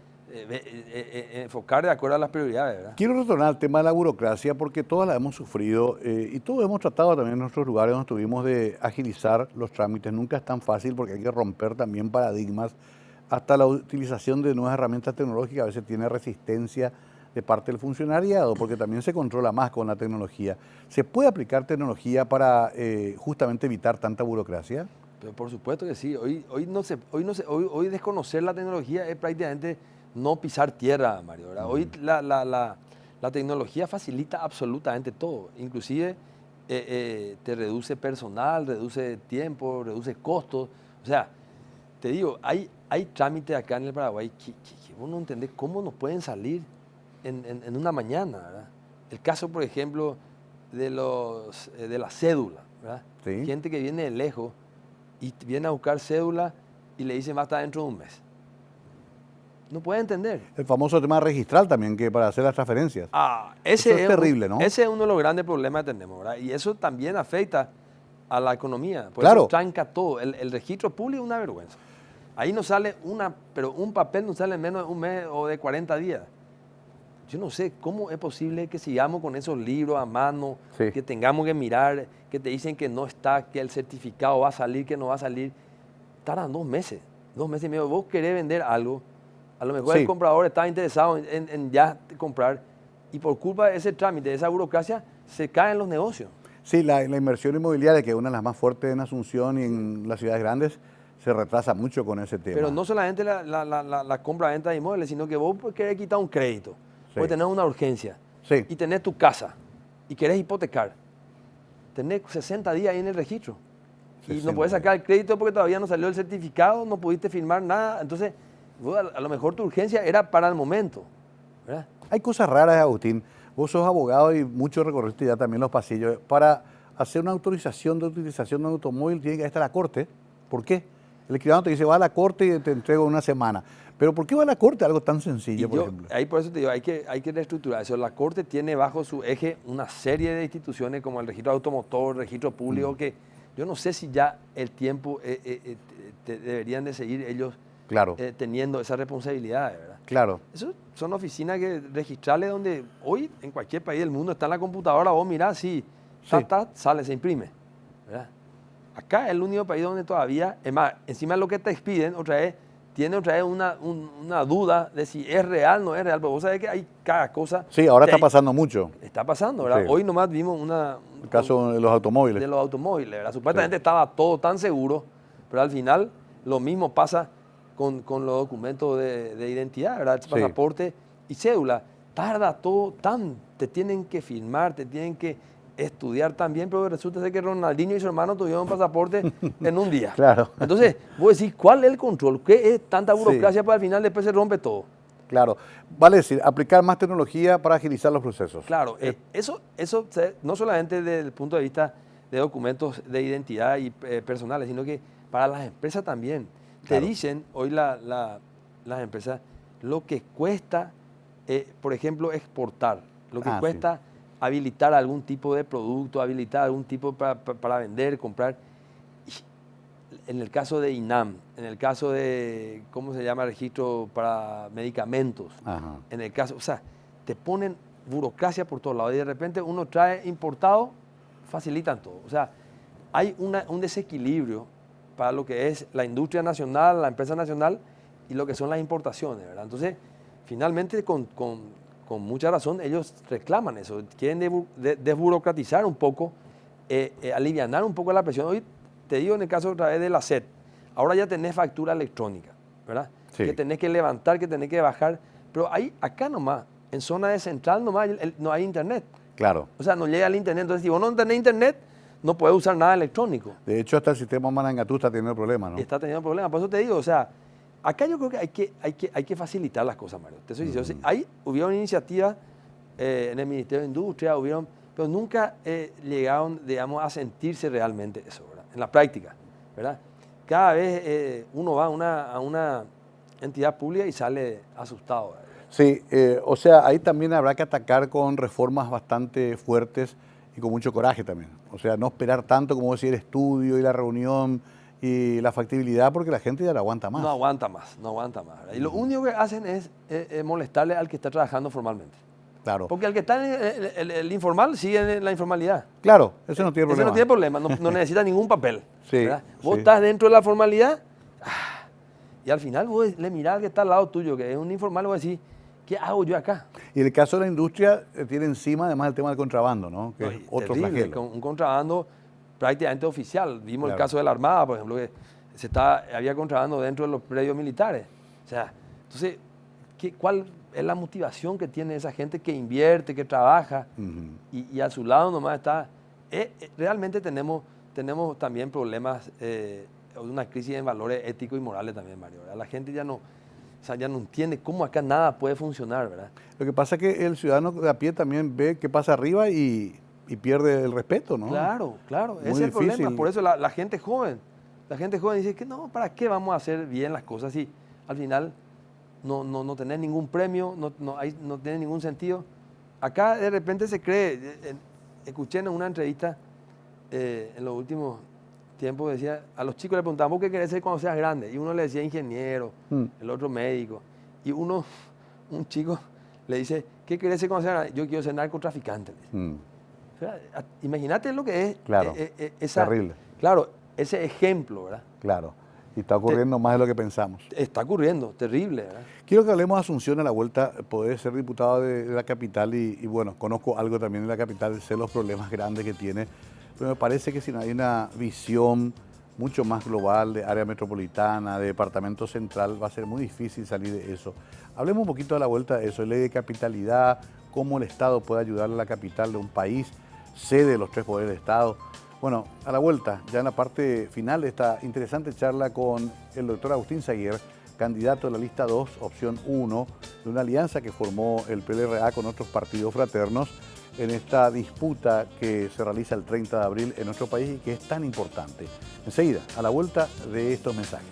enfocar de acuerdo a las prioridades, ¿verdad? Quiero retornar al tema de la burocracia porque todas la hemos sufrido y todos hemos tratado también en nuestros lugares donde estuvimos de agilizar los trámites. Nunca es tan fácil porque hay que romper también paradigmas. Hasta la utilización de nuevas herramientas tecnológicas a veces tiene resistencia de parte del funcionariado porque también se controla más con la tecnología. ¿Se puede aplicar tecnología para justamente evitar tanta burocracia? Pero por supuesto que sí. Hoy desconocer la tecnología es prácticamente no pisar tierra, Mario, ¿verdad? Hoy la tecnología facilita absolutamente todo. Inclusive te reduce personal, reduce tiempo, reduce costos. O sea, te digo, hay trámites acá en el Paraguay que vos no entendés cómo nos pueden salir en una mañana, ¿verdad? El caso, por ejemplo, de la cédula, ¿verdad? Sí. Gente que viene de lejos y viene a buscar cédula y le dicen va a estar dentro de un mes. No puede entender. El famoso tema registral también, que para hacer las transferencias. Ese Eso es terrible, ¿no? Ese es uno de los grandes problemas que tenemos, ¿verdad? Y eso también afecta a la economía. Por Claro. eso tranca todo. El registro público es una vergüenza. Ahí no sale pero un papel no sale en menos de un mes o de 40 días. Yo no sé cómo es posible que sigamos con esos libros a mano, Sí. que tengamos que mirar, que te dicen que no está, que el certificado va a salir, que no va a salir. Tardan 2 meses, 2 meses y medio. Vos querés vender algo, a lo mejor Sí. el comprador está interesado en ya comprar y por culpa de ese trámite, de esa burocracia, se caen los negocios. Sí, la inversión inmobiliaria, que es una de las más fuertes en Asunción y en las ciudades grandes, se retrasa mucho con ese tema. Pero no solamente la compra-venta de inmuebles, sino que vos querés quitar un crédito, Sí. porque tenés una urgencia Sí. y tenés tu casa y querés hipotecar. Tenés 60 días ahí en el registro y 60 no podés sacar el crédito porque todavía no salió el certificado, no pudiste firmar nada. Entonces, vos, a lo mejor tu urgencia era para el momento, ¿verdad? Hay cosas raras, Agustín. Vos sos abogado y mucho recorriste ya también los pasillos. Para hacer una autorización de utilización de un automóvil tiene que estar a la corte. ¿Por qué? El escribano te dice, va a la corte y te entrego en una semana. Pero ¿por qué va a la corte algo tan sencillo, por ejemplo? Ahí por eso te digo, hay que reestructurar eso. La Corte tiene bajo su eje una serie de instituciones como el registro automotor, el registro público, que yo no sé si ya el tiempo deberían de seguir ellos Claro, teniendo esa responsabilidad, ¿verdad? claro. Eso son oficinas registrales donde hoy en cualquier país del mundo está en la computadora, vos mirás, sí, Sí. sale, se imprime, ¿verdad? Acá es el único país donde todavía, es más, encima de lo que te expiden, tiene otra vez una duda de si es real o no es real, pero vos sabés que hay cada cosa. Sí, ahora que está hay- pasando mucho. Está pasando, ¿verdad? Sí. Hoy nomás vimos El caso de los automóviles. de los automóviles, ¿verdad? Supuestamente estaba todo tan seguro, pero al final lo mismo pasa con los documentos de identidad, ¿verdad? Sí. Pasaporte y cédula. tarda todo te tienen que firmar, te tienen que estudiar también, pero resulta ser que Ronaldinho y su hermano tuvieron pasaporte en un día. Claro. Entonces, vos decís, ¿cuál es el control? ¿Qué es tanta burocracia para al final después se rompe todo? Claro. Vale decir, aplicar más tecnología para agilizar los procesos. Claro, eso no solamente desde el punto de vista de documentos de identidad y personales, sino que para las empresas también. Claro. Te dicen hoy las empresas lo que cuesta, por ejemplo, exportar, lo que cuesta habilitar algún tipo de producto, habilitar algún tipo para vender, comprar. En el caso de INAM, en el caso de, ¿cómo se llama? Registro para medicamentos. Ajá. En el caso, o sea, te ponen burocracia por todos lados y de repente uno trae importado, facilitan todo. O sea, hay un desequilibrio para lo que es la industria nacional, la empresa nacional y lo que son las importaciones, ¿verdad? Entonces, finalmente, con mucha razón, ellos reclaman eso, quieren desburocratizar un poco, alivianar un poco la presión. Hoy, te digo en el caso otra vez de la SED, ahora ya tenés factura electrónica, ¿verdad? Sí. Que tenés que levantar, que tenés que bajar, pero acá nomás, en zona de central nomás, no hay internet. Claro. O sea, no llega el internet, entonces si vos no tenés internet, no puedes usar nada electrónico. De hecho, hasta el sistema Manangatú está teniendo problemas, ¿no? Está teniendo problemas, por eso te digo, o sea, acá yo creo que hay que facilitar las cosas, Mario. Te soy sincero. Hubieron iniciativas en el Ministerio de Industria, pero nunca llegaron, digamos, a sentirse realmente eso, ¿verdad? En la práctica, ¿verdad? Cada vez uno va a una entidad pública y sale asustado, ¿verdad? Sí, o sea, ahí también habrá que atacar con reformas bastante fuertes y con mucho coraje también. O sea, no esperar tanto como decir el estudio y la reunión y la factibilidad, porque la gente ya no aguanta más. No aguanta más, no aguanta más, ¿verdad? Y lo único que hacen es molestarle al que está trabajando formalmente. Claro. Porque al que está en el informal sigue en la informalidad. Claro, eso no tiene problema. Ese no tiene problema, no necesita ningún papel. Sí, ¿verdad? Vos sí. estás dentro de la formalidad y al final vos le mirás al que está al lado tuyo, que es un informal, y vos decís, ¿qué hago yo acá? Y el caso de la industria tiene encima además el tema del contrabando, ¿no? Que es otro terrible, flagelo. un contrabando prácticamente oficial. Vimos Claro. el caso de la Armada, por ejemplo, que había contrabando dentro de los predios militares. O sea, entonces, ¿cuál es la motivación que tiene esa gente que invierte, que trabaja y a su lado nomás está? Realmente tenemos también problemas, una crisis en valores éticos y morales también, Mario, ¿verdad? La gente ya no entiende cómo acá nada puede funcionar, ¿verdad? Lo que pasa es que el ciudadano de a pie también ve qué pasa arriba y pierde el respeto, ¿no? Claro, ese es Muy el problema. difícil. Por eso la gente joven dice que no, ¿para qué vamos a hacer bien las cosas si al final no tenés ningún premio, no tiene ningún sentido? Acá de repente se cree, escuché en una entrevista en los últimos tiempos, decía, a los chicos le preguntaban, ¿vos qué querés ser cuando seas grande? Y uno le decía ingeniero, el otro médico. Y un chico le dice, ¿qué querés ser cuando seas grande? Yo quiero ser narcotraficante. O sea, imagínate lo que es Claro, terrible. Claro, ese ejemplo, ¿verdad? Claro, y está ocurriendo más de lo que pensamos. Está ocurriendo, terrible, ¿verdad? Quiero que hablemos de Asunción a la vuelta, poder ser diputado de la capital y bueno, conozco algo también de la capital, sé los problemas grandes que tiene, pero me parece que si no hay una visión mucho más global de área metropolitana, de departamento central, va a ser muy difícil salir de eso. Hablemos un poquito a la vuelta de eso, ley de capitalidad, cómo el Estado puede ayudar a la capital de un país, sede de los tres poderes del Estado. Bueno, a la vuelta, ya en la parte final de esta interesante charla con el doctor Agustín Saguier, candidato de la lista 2, opción 1, de una alianza que formó el PLRA con otros partidos fraternos en esta disputa que se realiza el 30 de abril en nuestro país y que es tan importante. Enseguida, a la vuelta de estos mensajes.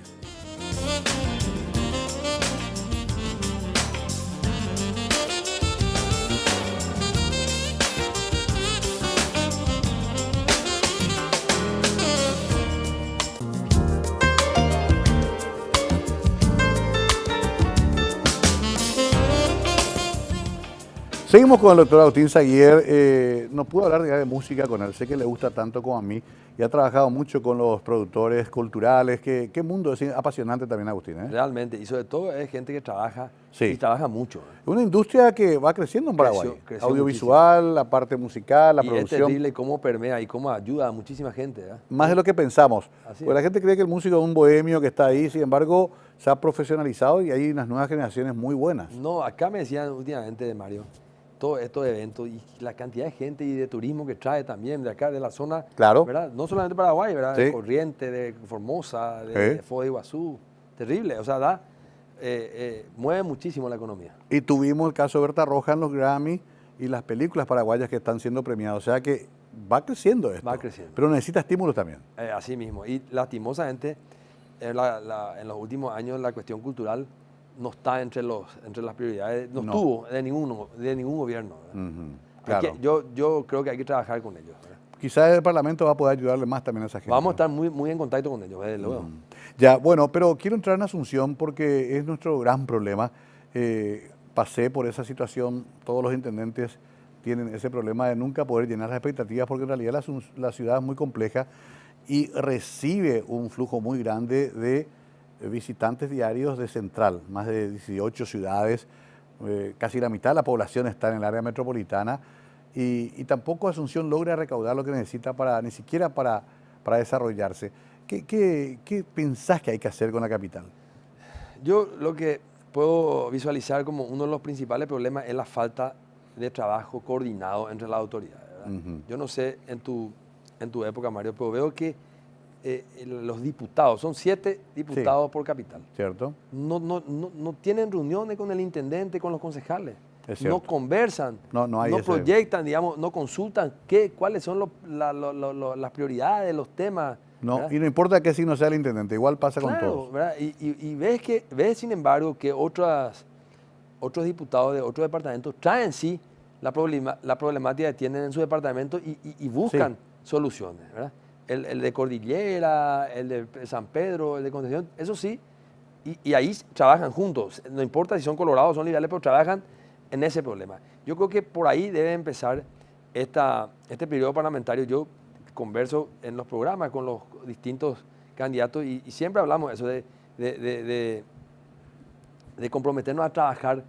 Seguimos con el doctor Agustín Zaguier. No pude hablar de música con él, sé que le gusta tanto como a mí y ha trabajado mucho con los productores culturales. Qué mundo es apasionante también, Agustín, ¿eh? Realmente, y sobre todo es gente que trabaja Sí. y trabaja mucho. Es una industria que va creciendo en Paraguay. Creció Audiovisual, la parte musical, la y producción. es terrible cómo permea y cómo ayuda a muchísima gente, ¿verdad? Más de lo que pensamos. Así Pues es. la gente cree que el músico es un bohemio que está ahí, sin embargo, se ha profesionalizado y hay unas nuevas generaciones muy buenas. No, acá me decían últimamente, Mario, todos estos eventos y la cantidad de gente y de turismo que trae también de acá, de la zona, Claro. ¿verdad? No solamente Paraguay, ¿verdad? Sí. De Corrientes, de Formosa, de Foz de Iguazú, terrible, o sea, mueve muchísimo la economía. Y tuvimos el caso de Berta Roja en los Grammy y las películas paraguayas que están siendo premiadas. O sea que va creciendo esto. Va creciendo. Pero necesita estímulos también. Así mismo, y lastimosamente, en los últimos años la cuestión cultural no está entre las prioridades, no estuvo de ningún gobierno, ¿verdad? Claro. Yo creo que hay que trabajar con ellos, ¿verdad? Quizás el Parlamento va a poder ayudarle más también a esa gente. Vamos a estar muy, muy en contacto con ellos, desde luego. Ya, bueno, pero quiero entrar en Asunción porque es nuestro gran problema. Pasé por esa situación, todos los intendentes tienen ese problema de nunca poder llenar las expectativas porque en realidad la ciudad es muy compleja y recibe un flujo muy grande de visitantes diarios de Central, más de 18 ciudades, casi la mitad de la población está en el área metropolitana y tampoco Asunción logra recaudar lo que necesita ni siquiera para desarrollarse. ¿Qué pensás que hay que hacer con la capital? Yo lo que puedo visualizar como uno de los principales problemas es la falta de trabajo coordinado entre las autoridades, ¿verdad? Yo no sé en tu época, Mario, pero veo que los diputados, son 7 diputados por capital, ¿Cierto? no tienen reuniones con el intendente, con los concejales. Es cierto. No conversan, No hay ese- proyectan, digamos, no consultan cuáles son las prioridades, los temas. No, ¿verdad? y no importa qué signo sea el intendente, igual pasa con Claro, todos. ¿verdad? Y ves, sin embargo, que otros diputados de otros departamentos traen sí la problemática que tienen en su departamento y buscan soluciones, ¿verdad? El de Cordillera, el de San Pedro, el de Concepción, eso sí, y ahí trabajan juntos. No importa si son colorados o son liberales, pero trabajan en ese problema. Yo creo que por ahí debe empezar este periodo parlamentario. Yo converso en los programas con los distintos candidatos y siempre hablamos eso de comprometernos a trabajar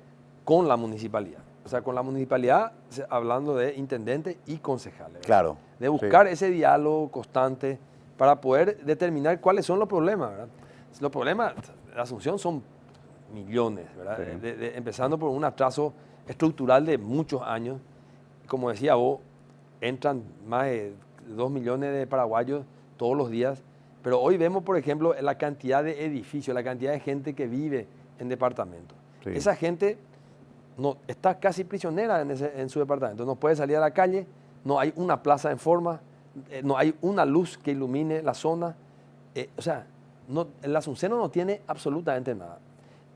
con la municipalidad. O sea, con la municipalidad, hablando de intendentes y concejales, ¿verdad? Claro. De buscar ese diálogo constante para poder determinar cuáles son los problemas, ¿verdad? Los problemas de Asunción son millones, ¿verdad? Sí. Empezando por un atraso estructural de muchos años. Como decía vos, entran más de 2 millones de paraguayos todos los días, pero hoy vemos, por ejemplo, la cantidad de edificios, la cantidad de gente que vive en departamentos. Sí. Esa gente está casi prisionera en su departamento, no puede salir a la calle, no hay una plaza en forma, no hay una luz que ilumine la zona. O sea, el asunceno no tiene absolutamente nada.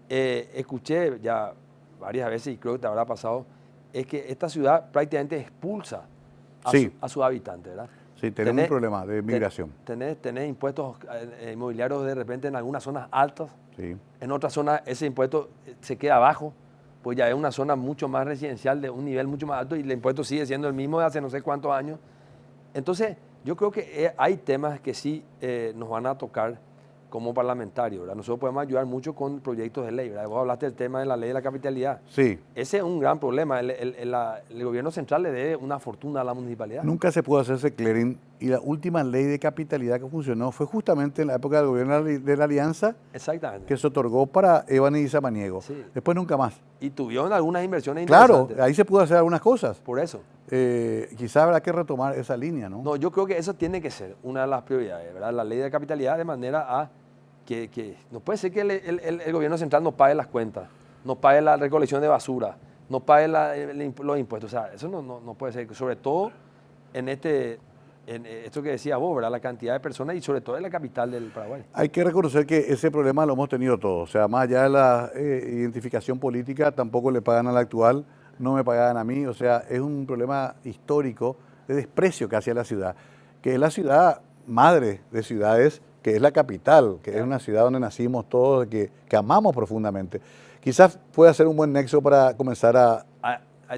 Escuché ya varias veces, y creo que te habrá pasado, es que esta ciudad prácticamente expulsa a sus habitantes, ¿verdad? Sí, tenemos un problema de migración. Tenés impuestos inmobiliarios de repente en algunas zonas altas, Sí. en otras zonas ese impuesto se queda bajo, pues ya es una zona mucho más residencial, de un nivel mucho más alto, y el impuesto sigue siendo el mismo de hace no sé cuántos años. Entonces, yo creo que hay temas que sí nos van a tocar como parlamentarios, ¿verdad? Nosotros podemos ayudar mucho con proyectos de ley, ¿verdad? Vos hablaste del tema de la ley de la capitalidad. Sí. Ese es un gran problema. El gobierno central le debe una fortuna a la municipalidad. Nunca se pudo hacer ese clearing y la última ley de capitalidad que funcionó fue justamente en la época del gobierno de la Alianza Exactamente. que se otorgó para Ébani y Samaniego. Sí. Después nunca más. Y tuvieron algunas inversiones Claro, interesantes. ahí se pudo hacer algunas cosas. Por eso. Quizá habrá que retomar esa línea, ¿no? No, yo creo que eso tiene que ser una de las prioridades, ¿verdad? La ley de capitalidad, de manera a que no puede ser que el gobierno central no pague las cuentas, no pague la recolección de basura, no pague los impuestos. O sea, eso no puede ser. Sobre todo en esto que decía vos, ¿verdad? La cantidad de personas y sobre todo en la capital del Paraguay. Hay que reconocer que ese problema lo hemos tenido todos. O sea, más allá de la identificación política, tampoco le pagan al actual, no me pagaban a mí. O sea, es un problema histórico de desprecio que hacia la ciudad, que es la ciudad madre de ciudades, que es la capital, que es una ciudad donde nacimos todos, que amamos profundamente. Quizás pueda ser un buen nexo para comenzar a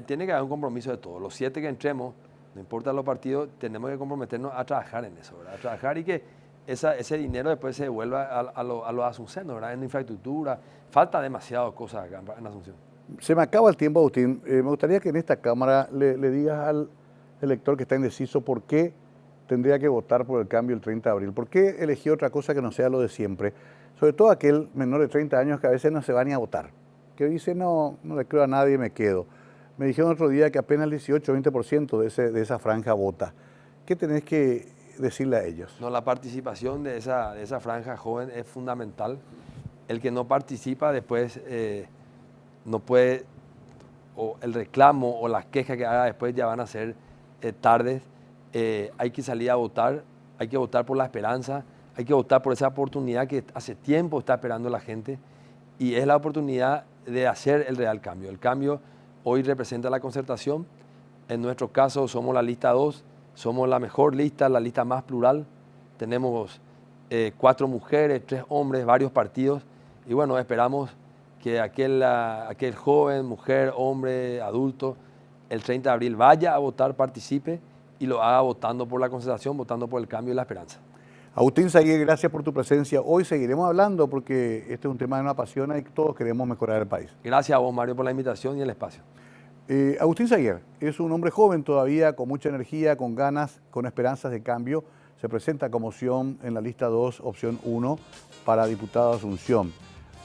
tiene que haber un compromiso de todos. Los 7 que entremos, no importa los partidos, tenemos que comprometernos a trabajar en eso, ¿verdad? A trabajar y que ese dinero después se devuelva a los asuncenos, ¿verdad? En infraestructura. Falta demasiadas cosas acá en Asunción. Se me acaba el tiempo, Agustín. Me gustaría que en esta Cámara le digas al elector que está indeciso por qué tendría que votar por el cambio el 30 de abril. ¿Por qué elegir otra cosa que no sea lo de siempre? Sobre todo aquel menor de 30 años que a veces no se va ni a votar, que dice no le creo a nadie y me quedo. Me dijeron otro día que apenas el 18-20% de esa franja vota. ¿Qué tenés que decirle a ellos? No, la participación de esa franja joven es fundamental. El que no participa después no puede, o el reclamo o las quejas que haga después ya van a ser tardes. Hay que salir a votar, hay que votar por la esperanza, hay que votar por esa oportunidad que hace tiempo está esperando la gente y es la oportunidad de hacer el real cambio. El cambio hoy representa la concertación. En nuestro caso somos la lista 2, somos la mejor lista, la lista más plural. Tenemos 4 mujeres, 3 hombres, varios partidos. Y bueno, esperamos que aquel joven, mujer, hombre, adulto, el 30 de abril vaya a votar, participe y lo haga votando por la concertación, votando por el cambio y la esperanza. Agustín Saguier, gracias por tu presencia. Hoy seguiremos hablando porque este es un tema que nos apasiona y todos queremos mejorar el país. Gracias a vos, Mario, por la invitación y el espacio. Agustín Saguier es un hombre joven todavía, con mucha energía, con ganas, con esperanzas de cambio. Se presenta como opción en la lista 2, opción 1, para diputado de Asunción.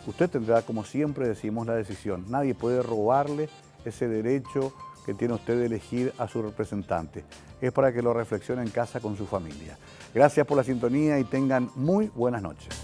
Usted tendrá, como siempre decimos, la decisión. Nadie puede robarle ese derecho que tiene usted de elegir a su representante. Es para que lo reflexione en casa con su familia. Gracias por la sintonía y tengan muy buenas noches.